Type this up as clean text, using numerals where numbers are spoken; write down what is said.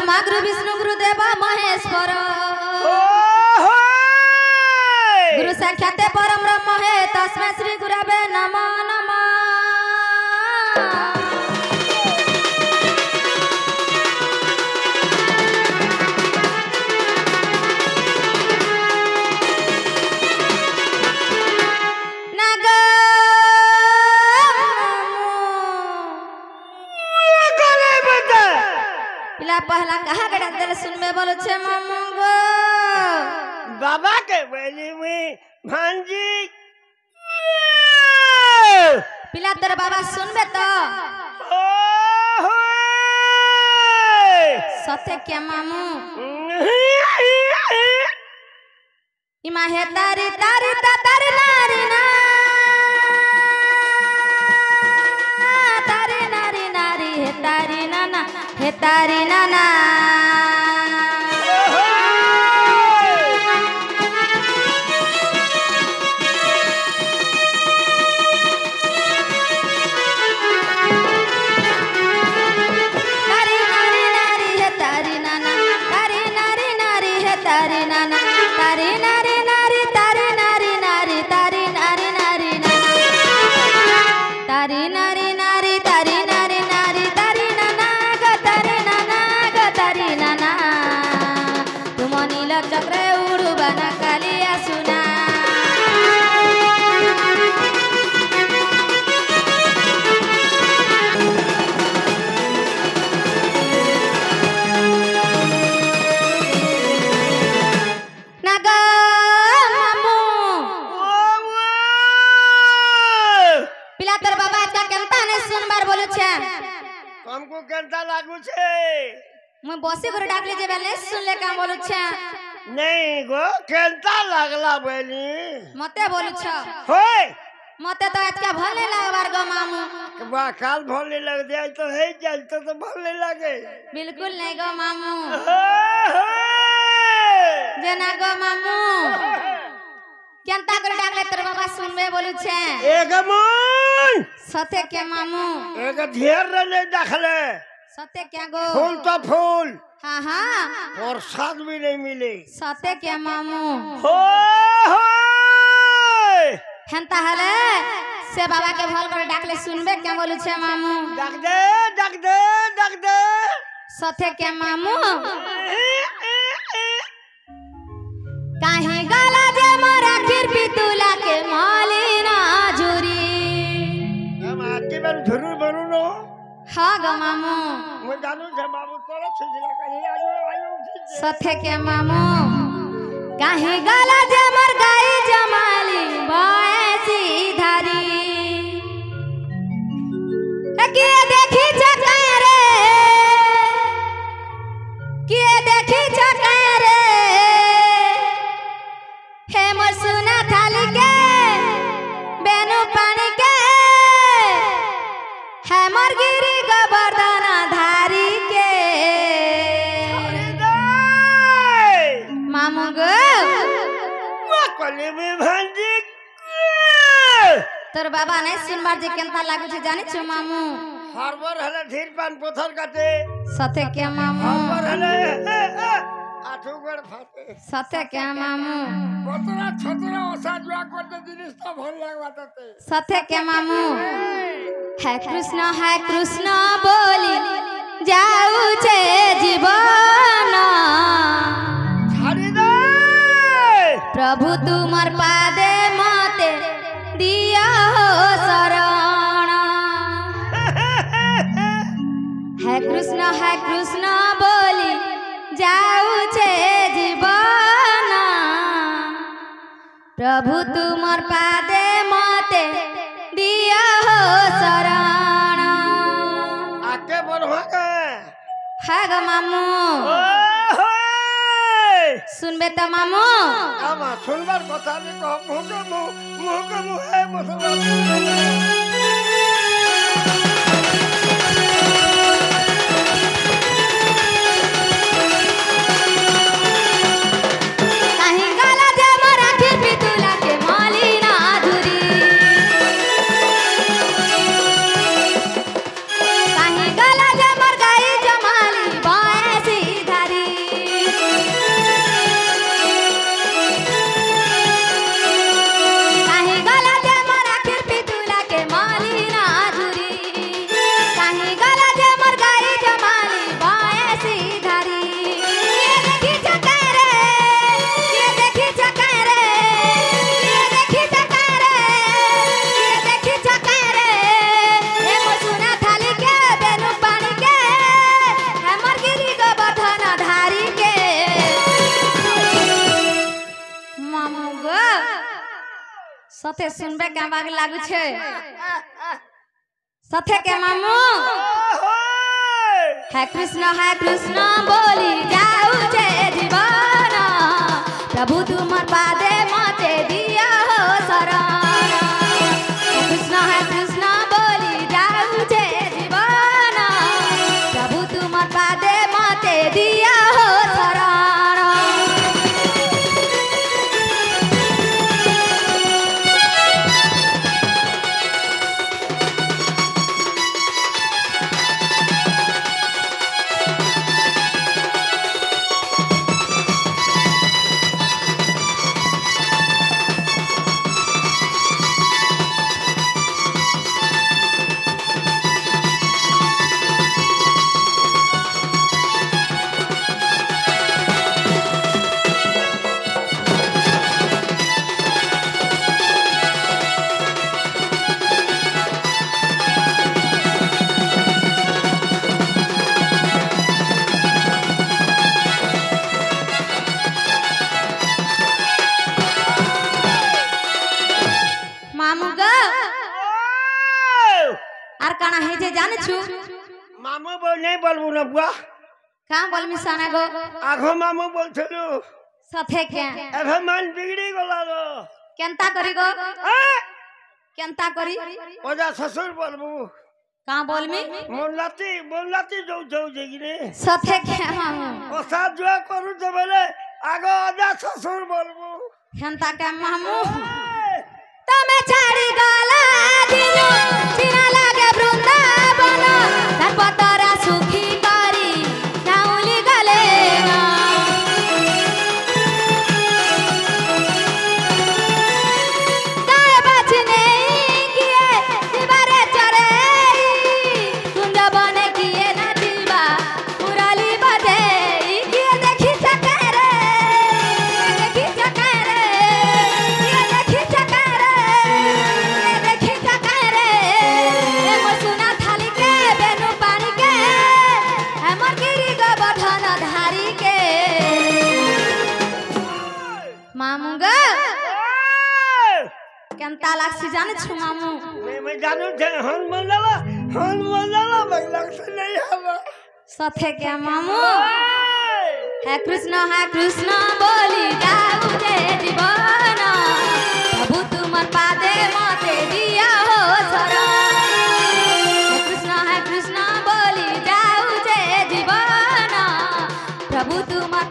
ब्रह्मा गुरु विष्णु गुरुदेव महेश्वर गुरु साक्षात परम ब्रह्म है तस्मै श्री गुरवे नमो नमः। पहला कहा गड़ा दिल सुनबे बोलो छे मामू गो बाबा के बेली में भांजी पिला तेरे बाबा सुनबे तो सत्य क्या मामू इमा है तारी तारी तारी नारी ना तारी नारी नारी है तारी नाना है तारी नाना हमको केंता लागू छे मैं बसे घर डाक लीजे बेले सुन ले का बोलु छे नहीं गो केंता लागला बेली मते बोलु छ होय मते तो आज का भले लागबार गो मामू बा काल भले लग दे तो है चल तो भले लगे बिल्कुल नहीं गो मामू जना गो मामू केंता घर डाक ले तेरे बाबा सुनबे बोलु छे एक मन सते के मामू एक ढेर नहीं देखले सते क्या गो फूल तो फूल हाँ हाँ प्रसाद भी नहीं मिले सते क्या मामू हो हेंता हले से बाबा के भल कर डाकले सुनबे क्या बोलु छे मामू डाक दे डाक दे डाक दे सते क्या मामू काहे गाला जे मोरा खीर पितुला के मालिना झुरी हम आके बन झुरू बनु नो हाँ गो मामू मैं जानू छे बाबू तोरा छिला कहीं आजू सथे के मामू काहे गाला जे मोर गाई जमाली बाएसी धारी के देखी चकारे के देखी चकारे हे मोर सुना थाली के बेनु पानी के है मोर गिरी गोवर्धन धारी के मामू गो कोली में भांजी तोर बाबा नहीं सुनबार जे केंता लागु छे जानि छ मामू हरबर हले धीर पान पत्थर काटे सते के मामू हरबर हले आठू गड़ फाटे सते के मामू कतरा छतरा ओसा जुआ करते जिनिस तो भल लागवाते सते के मामू है कृष्ण बोली जाऊ छे जीवन छाड़ी दे प्रभु तुमर पादे मते दिया हो शरण है कृष्ण बोली जाऊ छे जीवन प्रभु तुमर पादे मते दिया हो शरण आके बनवा के है गो मामू सुनबे तो मामू आमा सुनबार कथा नहीं कहो मुँह है मुसलमान काहे गला जे मोर गाई जमाली बाएसी सथे सुनबे के बाग लागू छे सथे के मामू है कृष्ण बोली जाऊ छे जीवन प्रभु तुमर पादे मते दिया हो शरण है कृष्ण बोली जाऊ छे जीवन प्रभु तुमर पादे मते दिया हो शरण जाने छु मामू बोल नहीं बोलबू ना बुआ का बोलमी साना गो आगो मामू बोलथलु सथे के एभे मन बिगड़ी गला रो केनता करी गो केनता करी ओजा ससुर बोलबू का बोलमी मोलाती जो जगिरे सथे के मामू ओ साथ जुआ करू तो बोले आगो ओजा ससुर बोलबू केनता के मामू तमे छाड़ी गला दिनो चिना लागे वृंदावन तार पतरा सुखी करी नाउली गले ना ताए बचने किए दिवारे चढ़े कुंज बने किए ना दिवा मुरली बजे किए देखी चकरे ये देखी चकरे देखी चकरे मोर सुना थाली के बेनु पानी के हमर गिरी गो बधन धारी के मामू ग केनता लागसी जाने छु मामू मैं जानू छे हनुमान बगलक से नहीं हवा सथे के मामू है कृष्ण बोली जाऊ जे जीवन प्रभु तुमर पादे मते दिया हो शरण है कृष्ण बोली जाऊ जे जीवन प्रभु तुमर